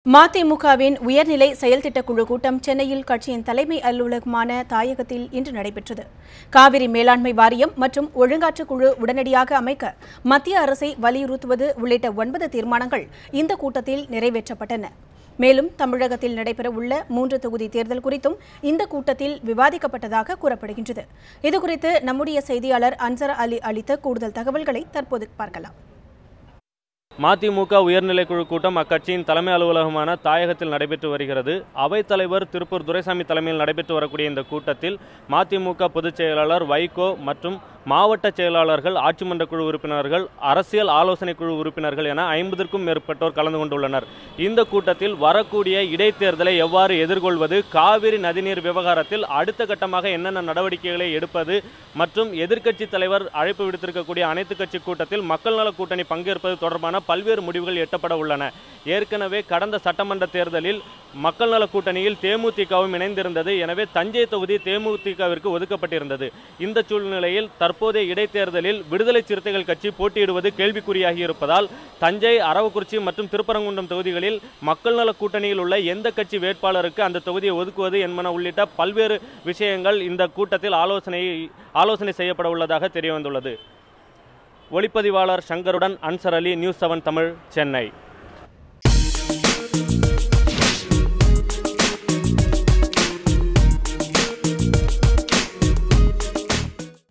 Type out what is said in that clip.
மதிமுகவின் உயர்நிலை செயல்திட்ட குழு கூட்டம் சென்னையில் கட்சியின் தலைமை அலுவலகமான தாயகத்தில் இன்று நடைபெற்றது. காவிரி மேலாண்மை வாரியம் மற்றும் ஒழுங்காற்று குழு உடனடியாக அமைக்க மத்திய அரசை வலியுறுத்துவது உள்ளிட்ட 9 தீர்மானங்கள் இந்த கூட்டத்தில் நிறைவேற்றப்பட்டன. மேலும் தமிழகத்தில் நடைபெறவுள்ள 3 தொகுதி தேர்தல் குறித்தும் இந்த கூட்டத்தில் விவாதிக்கப்பட்டதாக கூறப்படுகின்றது. இதுகுறித்து நம்முடைய செய்தியாளர் அன்சர் அலி அளித்த கூடுதல் தகவல்களை தற்போது பார்க்கலாம். மதிமுக உயர்நிலைக்குழு கூட்டம் அக்கட்சியின் தலைமை அலுவலகமான தாயகத்தில் நடைபெற்று வருகிறது. அவைத்தலைவர் திருப்பூர் துரைசாமி தலைமையில் நடைபெற்று வரக்கூடிய இந்த கூட்டத்தில் மதிமுக பொதுச் செயலாளர் வைகோ மற்றும் மாவட்ட செயலாளர்கள், ஆட்சிமன்ற குழு உறுப்பினர்கள், அரசியல் ஆலோசனை குழு உறுப்பினர்கள் என 50க்கும் மேற்பட்டோர் கலந்து கொண்டுள்ளனர். இந்த கூட்டத்தில் வரக்கூடிய இடைத்தேர்தலை எவ்வாறு எதிர்கொள்வது, காவிரி நதிநீர் விவகாரத்தில் அடுத்த கட்டமாக என்னென்ன நடவடிக்கைகளை எடுப்பது மற்றும் எதிர்க்கட்சி தலைவர் அழைப்பு விடுத்திருக்கக்கூடிய அனைத்து கட்சி கூட்டத்தில் மக்கள் நல கூட்டணி பங்கேற்பது தொடர்பான பல்வேறு முடிவுகள் எட்டப்பட உள்ளன. ஏற்கனவே கடந்த சட்டமன்ற தேர்தலில் மக்கள் நல கூட்டணியில் தேமுதிகவும் இணைந்திருந்தது. எனவே தஞ்சை தொகுதி தேமுதிகவிற்கு ஒதுக்கப்பட்டிருந்தது. இந்த சூழ்நிலையில் தற்போதைய இடைத்தேர்தலில் விடுதலை சிறுத்தைகள் கட்சி போட்டியிடுவது கேள்விக்குறியாகி இருப்பதால் தஞ்சை, அரவக்குறிச்சி மற்றும் திருப்பரங்குன்றம் தொகுதிகளில் மக்கள் நல கூட்டணியில் உள்ள எந்த கட்சி வேட்பாளருக்கு அந்த தொகுதியை ஒதுக்குவது என்பன உள்ளிட்ட பல்வேறு விஷயங்கள் இந்த கூட்டத்தில் ஆலோசனை செய்யப்பட உள்ளதாக தெரியவந்துள்ளது. ஒளிப்பதிவாளர் சங்கருடன் அன்சர் அலி, நியூஸ் 7 தமிழ், சென்னை.